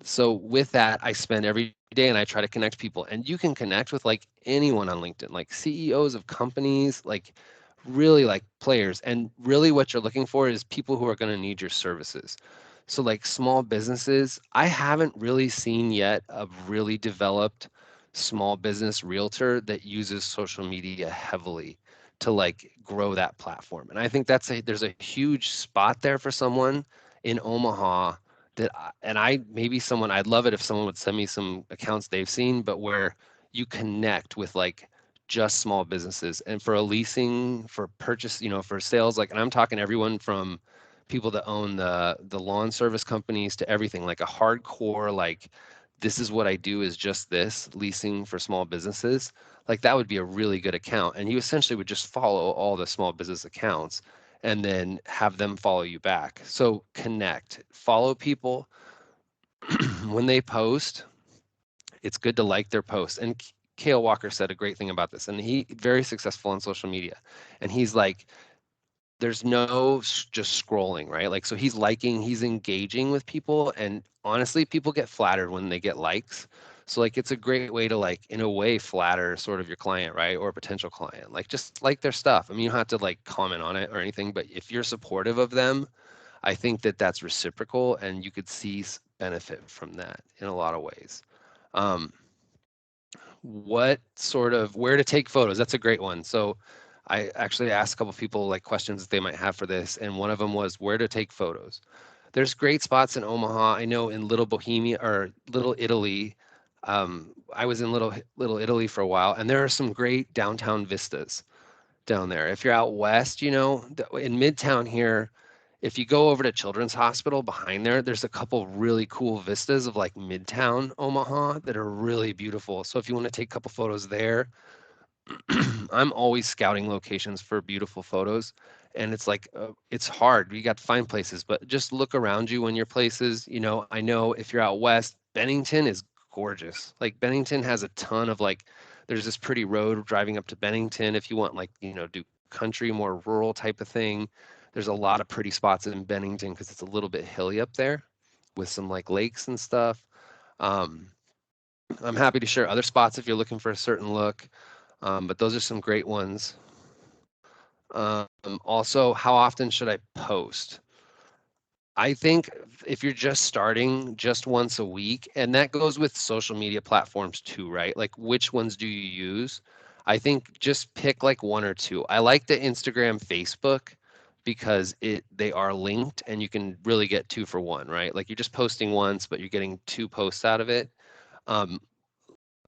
so with that, I spend every day and I try to connect people. And you can connect with like anyone on LinkedIn, like CEOs of companies, like really like players. And really what you're looking for is people who are going to need your services. So like small businesses, I haven't really seen yet a really developed small business realtor that uses social media heavily to like grow that platform. And I think there's a huge spot there for someone in Omaha and I maybe someone I'd love it if someone would send me some accounts they've seen, but where you connect with like just small businesses and for a leasing, for purchase, you know, for sales, like, and I'm talking everyone from people that own the lawn service companies to everything, like a hardcore, like this is what I do is just this leasing for small businesses. Like that would be a really good account. And you essentially would just follow all the small business accounts and then have them follow you back. So connect, follow people when they post. It's good to like their posts. And Kale Walker said a great thing about this, and he very successful on social media. And he's like, there's no just scrolling, right? Like, so he's liking, he's engaging with people, and honestly, people get flattered when they get likes. So like, it's a great way to like, in a way, flatter sort of your client, right, or a potential client. Like, just like their stuff. I mean, you don't have to like comment on it or anything, but if you're supportive of them, I think that that's reciprocal, and you could see benefit from that in a lot of ways. Um, where to take photos? That's a great one. So I actually asked a couple of people like questions that they might have for this, and one of them was where to take photos. There's great spots in Omaha. I know in Little Bohemia or Little Italy. I was in Little Italy for a while, and there are some great downtown vistas down there. If you're out west, you know, in Midtown here, if you go over to Children's Hospital behind there, there's a couple really cool vistas of like Midtown Omaha that are really beautiful. So if you want to take a couple photos there, I'm always scouting locations for beautiful photos. And it's like, it's hard. You got to find places, but just look around you when you're places. You know, I know if you're out west, Bennington is gorgeous. Like Bennington has a ton of like, there's this pretty road driving up to Bennington if you want like, you know, do country, more rural type of thing. There's a lot of pretty spots in Bennington because it's a little bit hilly up there with some like lakes and stuff. Um, I'm happy to share other spots if you're looking for a certain look. But those are some great ones. Also, how often should I post? I think if you're just starting, just once a week, and that goes with social media platforms too, right? Like which ones do you use? I think just pick like one or two. I like the Instagram, Facebook because they are linked and you can really get two for one, right? Like you're just posting once, but you're getting two posts out of it. Um,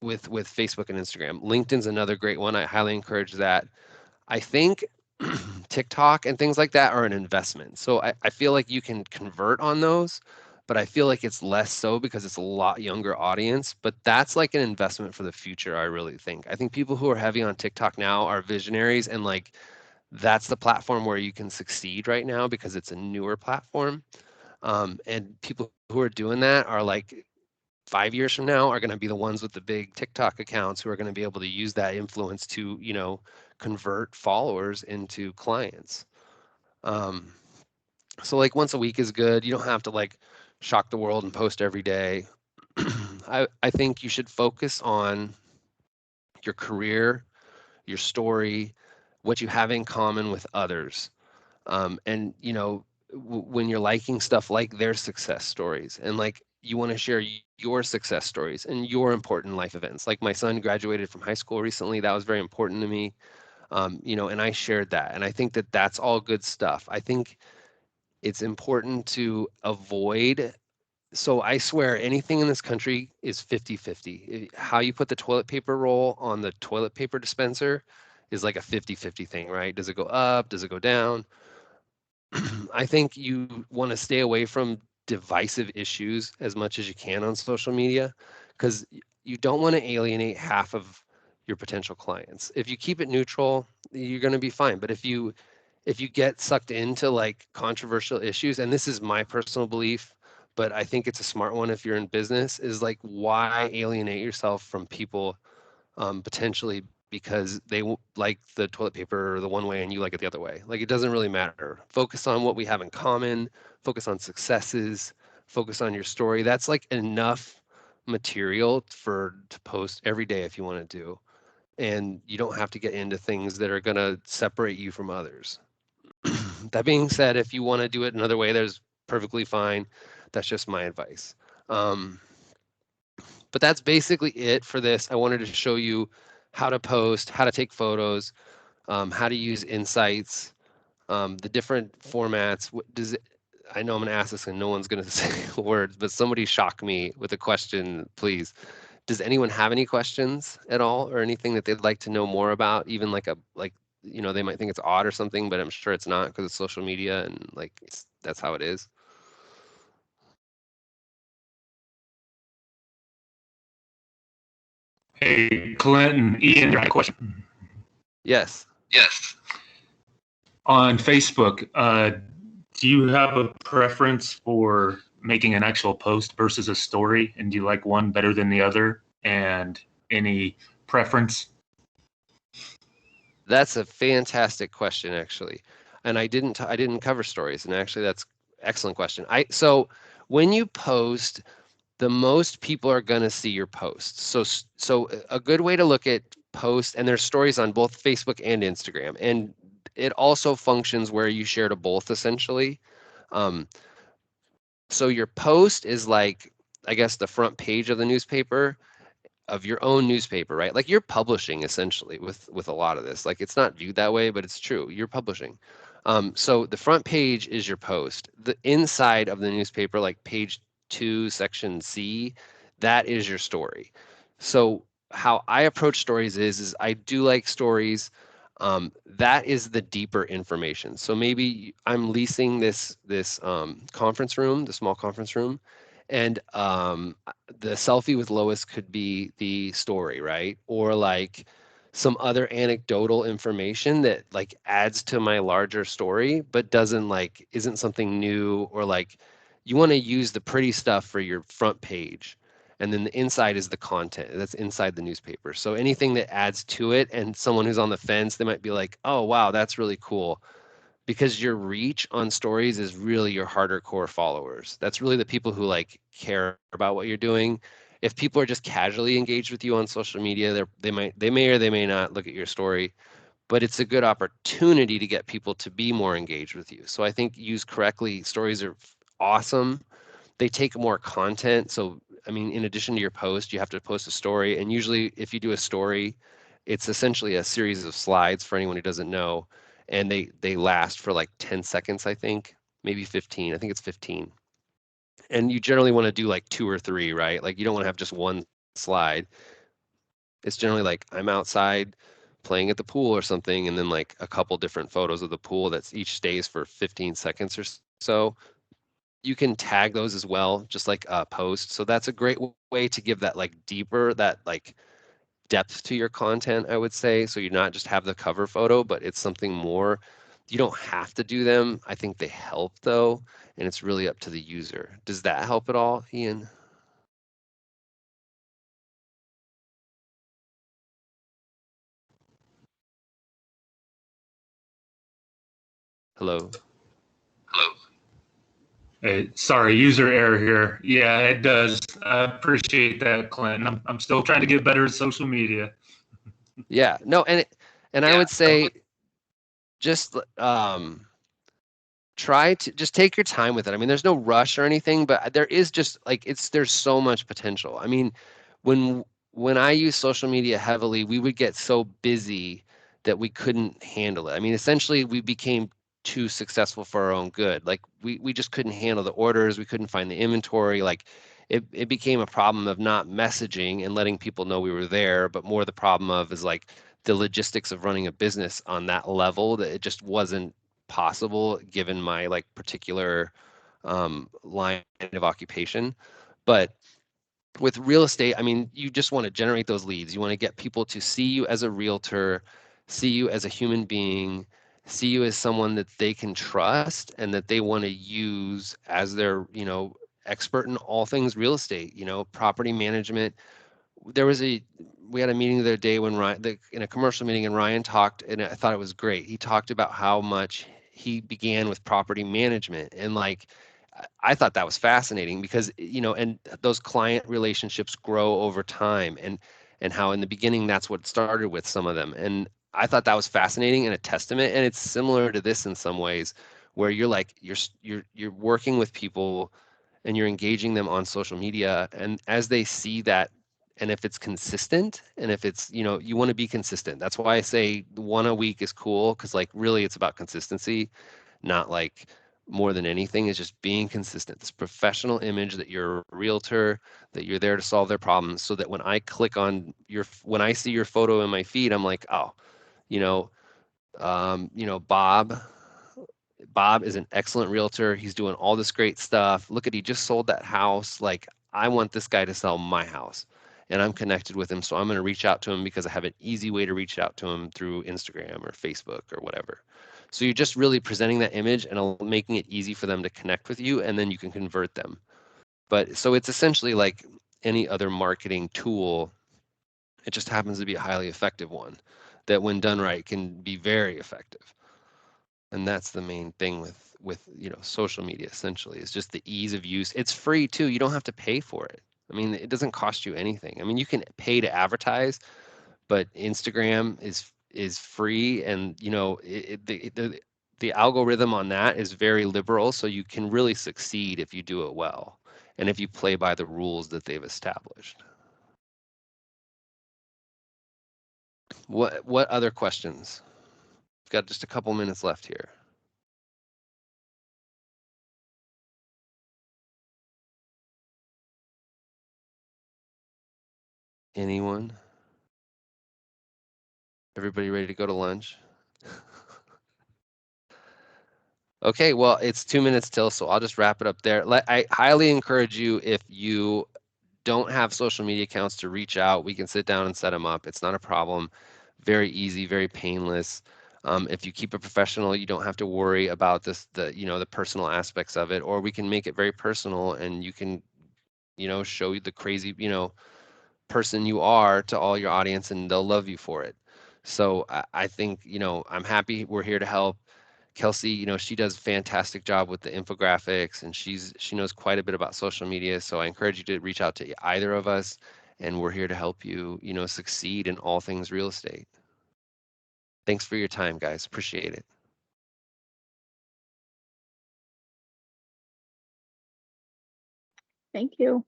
with Facebook and Instagram. LinkedIn's another great one. I highly encourage that. I think TikTok and things like that are an investment. So I feel like you can convert on those, but I feel like it's less so because it's a lot younger audience. But that's like an investment for the future, I really think. I think people who are heavy on TikTok now are visionaries and like that's the platform where you can succeed right now because it's a newer platform. And people who are doing that are like 5 years from now are going to be the ones with the big TikTok accounts who are going to be able to use that influence to, convert followers into clients. Um, so like once a week is good. You don't have to like shock the world and post every day. I think you should focus on your career, your story, what you have in common with others. And when you're liking stuff like their success stories and like you want to share your success stories and your important life events. Like my son graduated from high school recently. That was very important to me. And I shared that. And I think that that's all good stuff. I think it's important to avoid. So I swear anything in this country is 50-50. How you put the toilet paper roll on the toilet paper dispenser is like a 50-50 thing, right? Does it go up? Does it go down? I think you want to stay away from divisive issues as much as you can on social media because you don't want to alienate half of your potential clients. If you keep it neutral, you're going to be fine. But if you get sucked into like controversial issues, and this is my personal belief, but I think it's a smart one if you're in business, is like why alienate yourself from people potentially because like the toilet paper the one way and you like it the other way. Like it doesn't really matter. Focus on what we have in common, focus on successes, focus on your story. That's like enough material to post every day if you want to do. And you don't have to get into things that are going to separate you from others. That being said, if you want to do it another way, there's perfectly fine. That's just my advice. Um, but that's basically it for this. I wanted to show you how to post, how to take photos, how to use insights, the different formats. What does it, I know I'm going to ask this and no one's going to say words, but somebody shock me with a question, please. Does anyone have any questions at all or anything that they'd like to know more about? Even they might think it's odd or something, but I'm sure it's not because it's social media and like that's how it is. Hey, Clinton, Ian, I have a question. Yes. Yes. On Facebook, do you have a preference for making an actual post versus a story? And do you like one better than the other? And any preference? That's a fantastic question, actually. And I didn't cover stories, and actually that's excellent question. So when you post, the most people are going to see your posts. So a good way to look at posts, and there's stories on both Facebook and Instagram, and it also functions where you share to both essentially. Um, so your post is like, I guess, the front page of the newspaper of your own newspaper, right? Like you're publishing essentially with a lot of this. Like it's not viewed that way, but it's true. You're publishing. So the front page is your post. The inside of the newspaper, like page 2, section C, that is your story. So how I approach stories is I do like stories. That is the deeper information. So maybe I'm leasing this conference room, the small conference room, and the selfie with Lois could be the story, right? Or like some other anecdotal information that like adds to my larger story, but doesn't like isn't something new or like you want to use the pretty stuff for your front page. And then the inside is the content that's inside the newspaper. So anything that adds to it and someone who's on the fence, they might be like, oh, wow, that's really cool because your reach on stories is really your harder core followers. That's really the people who like care about what you're doing. if people are just casually engaged with you on social media, they may or they may not look at your story, but it's a good opportunity to get people to be more engaged with you. So I think used correctly, stories are awesome. They take more content. So, I mean, in addition to your post, you have to post a story. And usually, if you do a story, it's essentially a series of slides for anyone who doesn't know. And they last for like 10 seconds, I think, maybe 15. I think it's 15. And you generally want to do like 2 or 3, right? Like you don't want to have just one slide. It's generally like I'm outside playing at the pool or something, and then like a couple different photos of the pool that's each stays for 15 seconds or so. You can tag those as well, just like a post. So that's a great way to give that like deeper, that like depth to your content, I would say. So you not just have the cover photo, but it's something more. You don't have to do them. I think they help though, and it's really up to the user. Does that help at all, Ian? Hello? Hey, sorry, user error here. Yeah, it does. I appreciate that, Clinton. I'm still trying to get better at social media. Yeah, no, and I would say just try to just take your time with it. I mean, there's no rush or anything, but there is just like there's so much potential. I mean, when when I use social media heavily, we would get so busy that we couldn't handle it. I mean, essentially we became too successful for our own good. Like we just couldn't handle the orders, we couldn't find the inventory. Like it became a problem of not messaging and letting people know we were there, but more the problem of is like the logistics of running a business on that level that it just wasn't possible given my like particular line of occupation. But with real estate, I mean, you just want to generate those leads. You want to get people to see you as a realtor, see you as a human being, see you as someone that they can trust and that they want to use as their, expert in all things real estate, property management. There was we had a meeting the other day when in a commercial meeting, and Ryan talked, and I thought it was great. He talked about how much he began with property management, and like I thought that was fascinating because and those client relationships grow over time, and how in the beginning that's what started with some of them, and I thought that was fascinating and a testament, and it's similar to this in some ways, where you're like you're working with people and you're engaging them on social media, and as they see that, and if it's consistent, and if it's you want to be consistent. That's why I say one a week is cool, because like really it's about consistency, not like more than anything is just being consistent. This professional image that you're a realtor, that you're there to solve their problems, so that when I click on when I see your photo in my feed, I'm like, oh, you know Bob is an excellent realtor. He's doing all this great stuff. Look at, he just sold that house. Like, I want this guy to sell my house. And I'm connected with him. So I'm going to reach out to him because I have an easy way to reach out to him through Instagram or Facebook or whatever. So you're just really presenting that image and making it easy for them to connect with you, and then you can convert them. But so it's essentially like any other marketing tool. It just happens to be a highly effective one that when done right can be very effective. And that's the main thing with social media, essentially, is just the ease of use. It's free too. You don't have to pay for it. I mean, it doesn't cost you anything. I mean, you can pay to advertise, but Instagram is free, and the algorithm on that is very liberal, so you can really succeed if you do it well and if you play by the rules that they've established. What other questions? We've got just a couple minutes left here. Anyone? Everybody ready to go to lunch? Okay, well, it's 2 minutes till, so I'll just wrap it up there. I highly encourage you, if you don't have social media accounts, to reach out. We can sit down and set them up. It's not a problem. Very easy, very painless. If you keep it professional, you don't have to worry about the personal aspects of it, or we can make it very personal, and you can, show you the crazy, person you are to all your audience, and they'll love you for it. So I think, I'm happy we're here to help. Kelsey, you know, she does a fantastic job with the infographics, and she knows quite a bit about social media. So I encourage you to reach out to either of us, and we're here to help you, you know, succeed in all things real estate. Thanks for your time, guys. Appreciate it. Thank you.